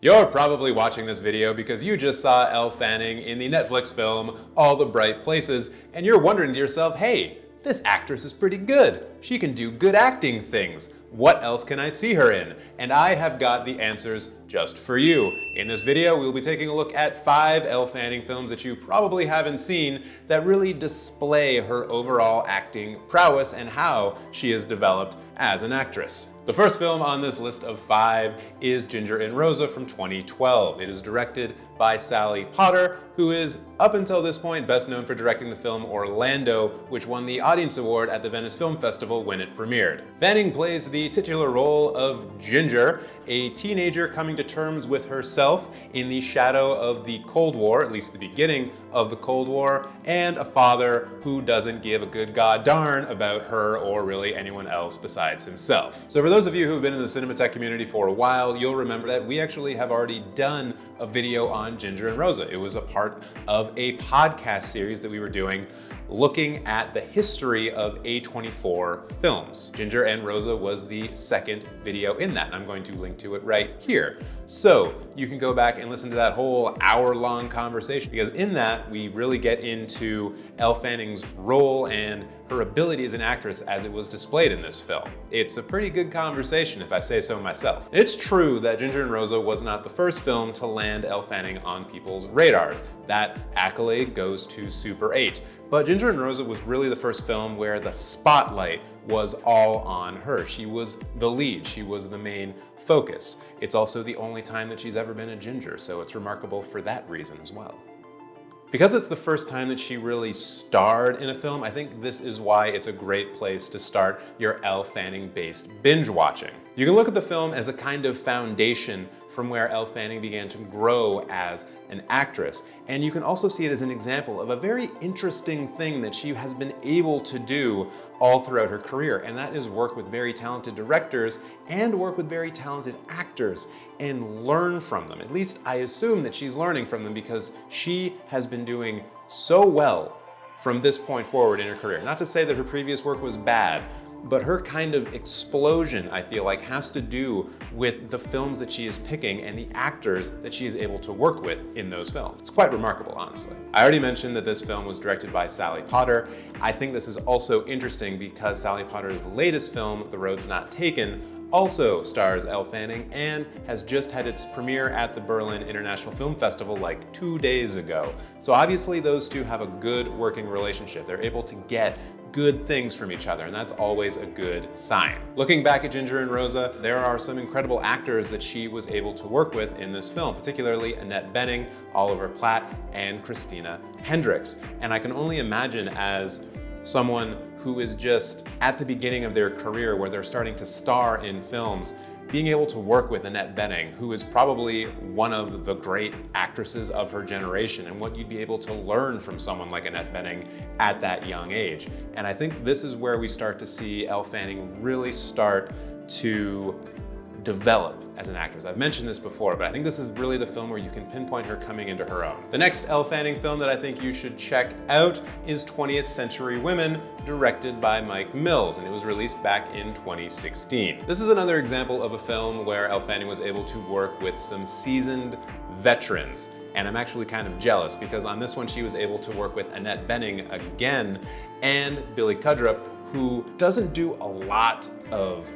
You're probably watching this video because you just saw Elle Fanning in the Netflix film All the Bright Places, and you're wondering to yourself, hey, this actress is pretty good. She can do good acting things. What else can I see her in? And I have got the answers just for you. In this video, we'll be taking a look at 5 Elle Fanning films that you probably haven't seen that really display her overall acting prowess and how she has developed as an actress. The first film on this list of 5 is Ginger and Rosa from 2012. It is directed by Sally Potter, who is, up until this point, best known for directing the film Orlando, which won the Audience Award at the Venice Film Festival when it premiered. Fanning plays the titular role of Ginger, a teenager coming to terms with herself in the shadow of the Cold War, at least the beginning of the Cold War, and a father who doesn't give a good god darn about her or really anyone else besides himself. So for those of you who have been in the Cinemateq community for a while, you'll remember that we actually have already done a video on Ginger and Rosa. It was a part of a podcast series that we were doing looking at the history of A24 films. Ginger and Rosa was the second video in that, and I'm going to link to it right here. So you can go back and listen to that whole hour-long conversation, because in that we really get into Elle Fanning's role and her ability as an actress as it was displayed in this film. It's a pretty good conversation, if I say so myself. It's true that Ginger and Rosa was not the first film to land Elle Fanning on people's radars. That accolade goes to Super 8. But Ginger and Rosa was really the first film where the spotlight was all on her. She was the lead, she was the main focus. It's also the only time that she's ever been a Ginger, so it's remarkable for that reason as well. Because it's the first time that she really starred in a film, I think this is why it's a great place to start your Elle Fanning-based binge watching. You can look at the film as a kind of foundation from where Elle Fanning began to grow as an actress. And you can also see it as an example of a very interesting thing that she has been able to do all throughout her career, and that is work with very talented directors and work with very talented actors and learn from them. At least I assume that she's learning from them, because she has been doing so well from this point forward in her career. Not to say that her previous work was bad, but her kind of explosion, I feel like, has to do with the films that she is picking and the actors that she is able to work with in those films. It's quite remarkable, honestly. I already mentioned that this film was directed by Sally Potter. I think this is also interesting because Sally Potter's latest film, The Road's Not Taken, also stars Elle Fanning and has just had its premiere at the Berlin International Film Festival like 2 days ago. So obviously those two have a good working relationship. They're able to get good things from each other, and that's always a good sign. Looking back at Ginger and Rosa, there are some incredible actors that she was able to work with in this film, particularly Annette Bening, Oliver Platt, and Christina Hendricks. And I can only imagine, as someone who is just at the beginning of their career where they're starting to star in films, being able to work with Annette Bening, who is probably one of the great actresses of her generation, and what you'd be able to learn from someone like Annette Bening at that young age. And I think this is where we start to see Elle Fanning really start to develop as an actress. I've mentioned this before, but I think this is really the film where you can pinpoint her coming into her own. The next Elle Fanning film that I think you should check out is 20th Century Women, directed by Mike Mills, and it was released back in 2016. This is another example of a film where Elle Fanning was able to work with some seasoned veterans. And I'm actually kind of jealous, because on this one she was able to work with Annette Bening again and Billy Crudup, who doesn't do a lot of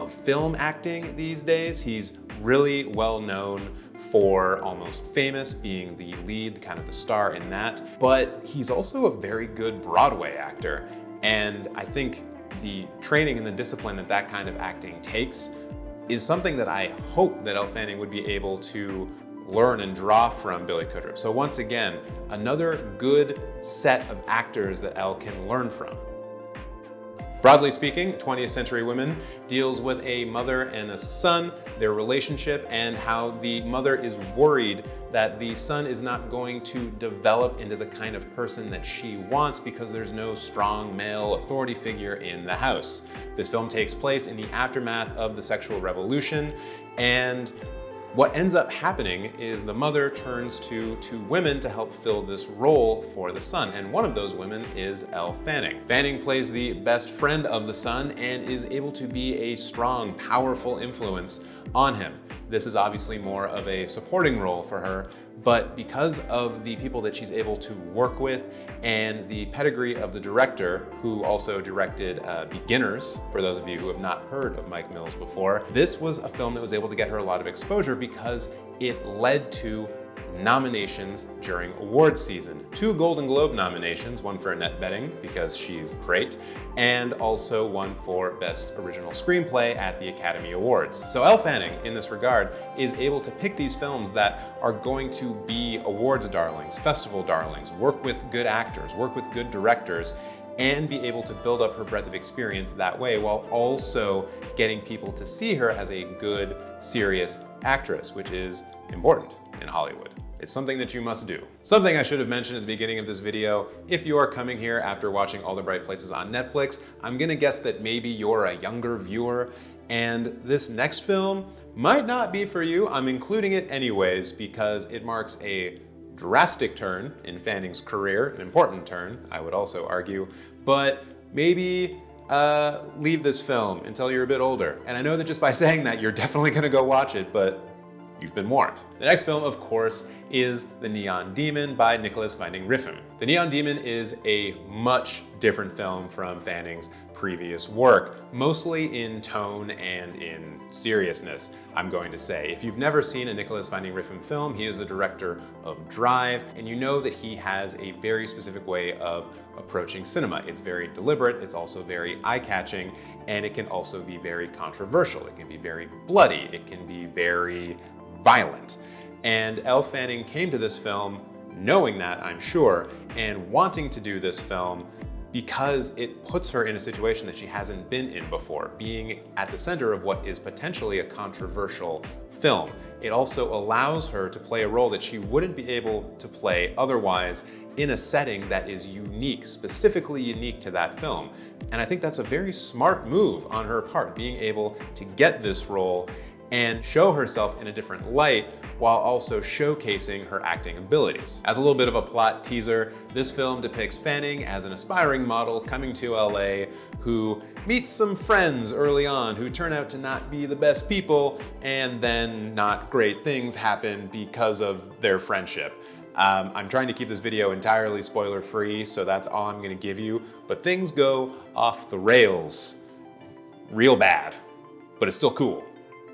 film acting these days. He's really well known for Almost Famous, being the lead, kind of the star in that, but he's also a very good Broadway actor. And I think the training and the discipline that that kind of acting takes is something that I hope that Elle Fanning would be able to learn and draw from Billy Crudup. So once again, another good set of actors that Elle can learn from. Broadly speaking, 20th Century Women deals with a mother and a son, their relationship, and how the mother is worried that the son is not going to develop into the kind of person that she wants because there's no strong male authority figure in the house. This film takes place in the aftermath of the sexual revolution, and what ends up happening is the mother turns to 2 women to help fill this role for the son, and one of those women is Elle Fanning. Fanning plays the best friend of the son and is able to be a strong, powerful influence on him. This is obviously more of a supporting role for her, but because of the people that she's able to work with and the pedigree of the director, who also directed Beginners, for those of you who have not heard of Mike Mills before, this was a film that was able to get her a lot of exposure because it led to nominations during awards season. 2 Golden Globe nominations, one for Annette Bening, because she's great, and also one for Best Original Screenplay at the Academy Awards. So Elle Fanning, in this regard, is able to pick these films that are going to be awards darlings, festival darlings, work with good actors, work with good directors, and be able to build up her breadth of experience that way, while also getting people to see her as a good, serious actress, which is important in Hollywood. It's something that you must do. Something I should have mentioned at the beginning of this video, if you are coming here after watching All the Bright Places on Netflix, I'm gonna guess that maybe you're a younger viewer, and this next film might not be for you. I'm including it anyways because it marks a drastic turn in Fanning's career, an important turn, I would also argue, but maybe leave this film until you're a bit older. And I know that just by saying that, you're definitely gonna go watch it, but you've been warned. The next film, of course, is The Neon Demon by Nicholas Winding Refn. The Neon Demon is a much different film from Fanning's previous work, mostly in tone and in seriousness, I'm going to say. If you've never seen a Nicholas Winding Refn film, he is a director of Drive, and you know that he has a very specific way of approaching cinema. It's very deliberate, it's also very eye-catching, and it can also be very controversial. It can be very bloody, it can be very violent. And Elle Fanning came to this film knowing that, I'm sure, and wanting to do this film because it puts her in a situation that she hasn't been in before, being at the center of what is potentially a controversial film. It also allows her to play a role that she wouldn't be able to play otherwise in a setting that is unique, specifically unique to that film. And I think that's a very smart move on her part, being able to get this role and show herself in a different light while also showcasing her acting abilities. As a little bit of a plot teaser, this film depicts Fanning as an aspiring model coming to LA who meets some friends early on who turn out to not be the best people, and then not great things happen because of their friendship. I'm trying to keep this video entirely spoiler-free, so that's all I'm gonna give you, but things go off the rails real bad, but it's still cool.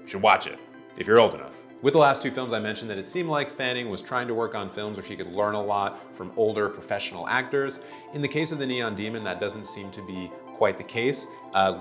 You should watch it, if you're old enough. With the last 2 films I mentioned that it seemed like Fanning was trying to work on films where she could learn a lot from older professional actors. In the case of The Neon Demon, that doesn't seem to be quite the case.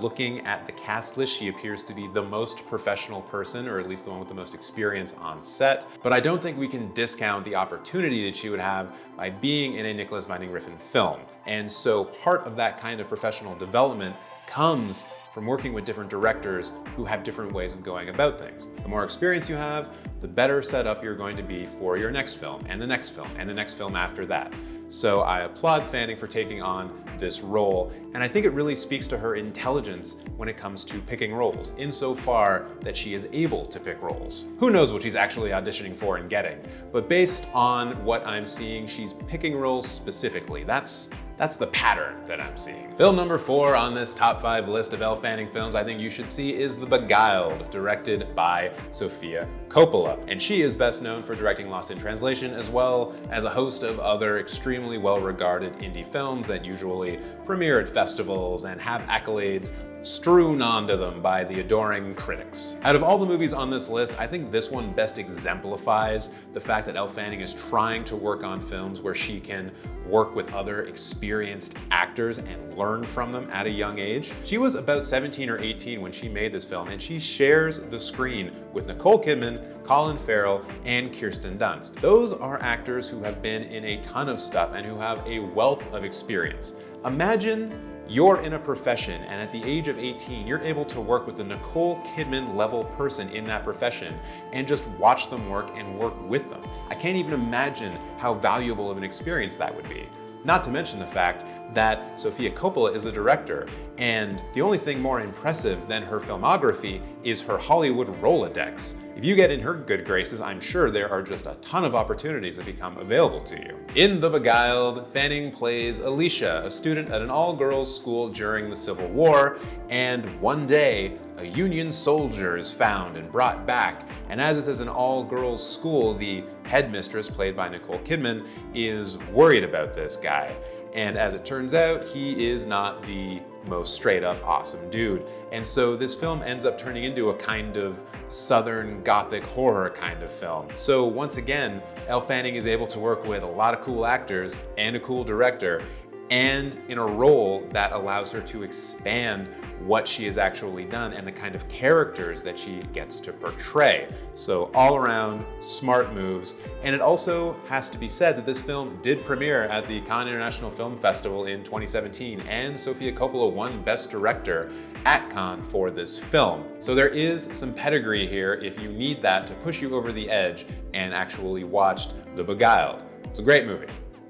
Looking at the cast list, she appears to be the most professional person, or at least the one with the most experience on set. But I don't think we can discount the opportunity that she would have by being in a Nicholas Winding Refn film. And so part of that kind of professional development comes from working with different directors who have different ways of going about things. The more experience you have, the better set up you're going to be for your next film, and the next film, and the next film after that. So I applaud Fanning for taking on this role, and I think it really speaks to her intelligence when it comes to picking roles, insofar that she is able to pick roles. Who knows what she's actually auditioning for and getting, but based on what I'm seeing, she's picking roles specifically. That's the pattern that I'm seeing. Film number 4 on this top 5 list of Elle Fanning films I think you should see is The Beguiled, directed by Sofia Coppola. And she is best known for directing Lost in Translation, as well as a host of other extremely well-regarded indie films that usually premiere at festivals and have accolades strewn onto them by the adoring critics. Out of all the movies on this list, I think this one best exemplifies the fact that Elle Fanning is trying to work on films where she can work with other experienced actors and learn from them at a young age. She was about 17 or 18 when she made this film, and she shares the screen with Nicole Kidman, Colin Farrell, and Kirsten Dunst. Those are actors who have been in a ton of stuff and who have a wealth of experience. Imagine you're in a profession, and at the age of 18, you're able to work with the Nicole Kidman level person in that profession and just watch them work and work with them. I can't even imagine how valuable of an experience that would be. Not to mention the fact that Sofia Coppola is a director, and the only thing more impressive than her filmography is her Hollywood Rolodex. If you get in her good graces, I'm sure there are just a ton of opportunities that become available to you. In The Beguiled, Fanning plays Alicia, a student at an all-girls school during the Civil War, and one day, a Union soldier is found and brought back. And as it is an all-girls school, the headmistress, played by Nicole Kidman, is worried about this guy. And as it turns out, he is not the most straight up awesome dude. And so this film ends up turning into a kind of southern gothic horror kind of film. So once again, Elle Fanning is able to work with a lot of cool actors and a cool director, and in a role that allows her to expand what she has actually done and the kind of characters that she gets to portray. So all around, smart moves. And it also has to be said that this film did premiere at the Cannes International Film Festival in 2017, and Sofia Coppola won Best Director at Cannes for this film. So there is some pedigree here if you need that to push you over the edge and actually watched The Beguiled. It's a great movie.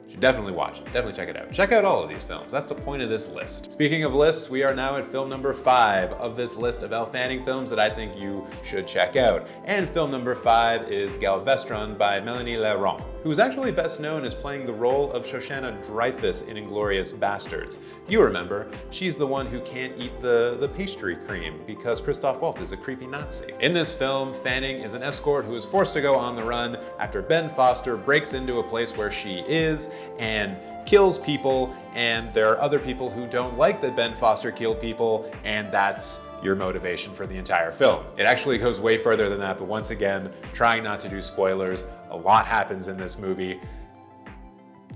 You should definitely watch it. Definitely check it out. Check out all of these films. That's the point of this list. Speaking of lists, we are now at film number 5 of this list of Elle Fanning films that I think you should check out. And film number 5 is Galveston by Melanie Laurent, who is actually best known as playing the role of Shoshana Dreyfus in Inglourious Basterds. You remember, she's the one who can't eat the pastry cream because Christoph Waltz is a creepy Nazi. In this film, Fanning is an escort who is forced to go on the run after Ben Foster breaks into a place where she is and kills people, and there are other people who don't like that Ben Foster killed people, and that's your motivation for the entire film. It actually goes way further than that, but once again, trying not to do spoilers, a lot happens in this movie.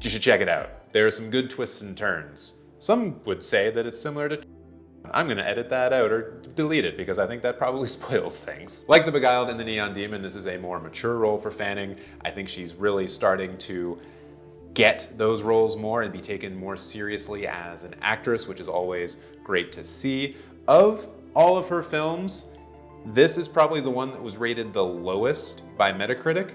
You should check it out. There are some good twists and turns. Some would say that it's similar to I'm gonna edit that out or delete it because I think that probably spoils things. Like The Beguiled and The Neon Demon, this is a more mature role for Fanning. I think she's really starting to get those roles more and be taken more seriously as an actress, which is always great to see. Of all of her films, this is probably the one that was rated the lowest by Metacritic,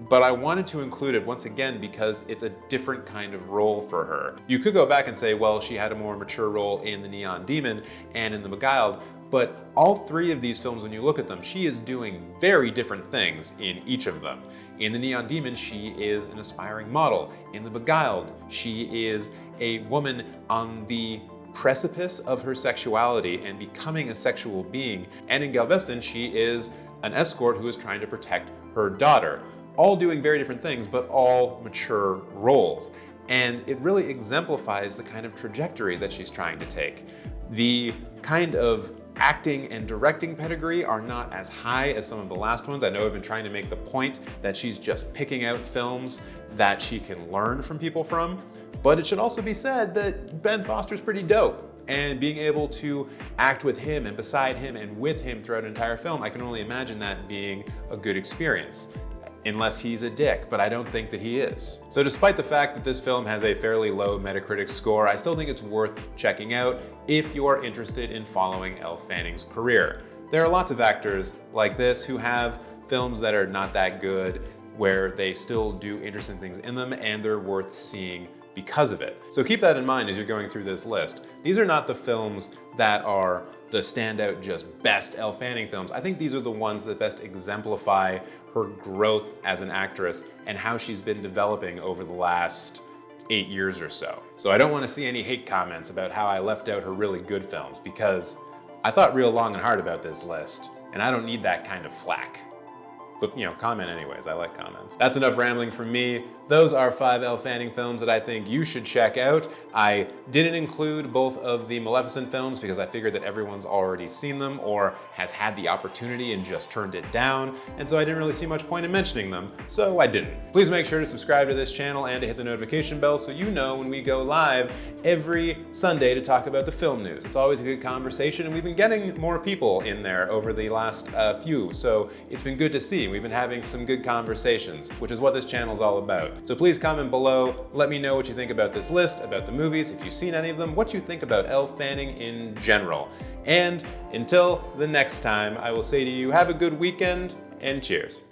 but I wanted to include it once again because it's a different kind of role for her. You could go back and say, well, she had a more mature role in The Neon Demon and in The Beguiled, but all 3 of these films, when you look at them, she is doing very different things in each of them. In The Neon Demon, she is an aspiring model. In The Beguiled, she is a woman on the precipice of her sexuality and becoming a sexual being. And in Galveston, she is an escort who is trying to protect her daughter. All doing very different things, but all mature roles. And it really exemplifies the kind of trajectory that she's trying to take. The kind of acting and directing pedigree are not as high as some of the last ones. I know I've been trying to make the point that she's just picking out films that she can learn from people from, but it should also be said that Ben Foster's pretty dope. And being able to act with him and beside him and with him throughout an entire film, I can only imagine that being a good experience. Unless he's a dick, but I don't think that he is. So despite the fact that this film has a fairly low Metacritic score, I still think it's worth checking out if you are interested in following Elle Fanning's career. There are lots of actors like this who have films that are not that good, where they still do interesting things in them and they're worth seeing because of it. So keep that in mind as you're going through this list. These are not the films that are the standout, just best Elle Fanning films. I think these are the ones that best exemplify her growth as an actress and how she's been developing over the last 8 years or so. So I don't want to see any hate comments about how I left out her really good films, because I thought real long and hard about this list, and I don't need that kind of flack. But, you know, comment anyways. I like comments. That's enough rambling from me. Those are 5 Elle Fanning films that I think you should check out. I didn't include both of the Maleficent films because I figured that everyone's already seen them or has had the opportunity and just turned it down, and so I didn't really see much point in mentioning them, so I didn't. Please make sure to subscribe to this channel and to hit the notification bell so you know when we go live every Sunday to talk about the film news. It's always a good conversation, and we've been getting more people in there over the last few, so it's been good to see. We've been having some good conversations, which is what this channel is all about. So please comment below, let me know what you think about this list, about the movies, if you've seen any of them, what you think about Elle Fanning in general. And until the next time, I will say to you, have a good weekend and cheers.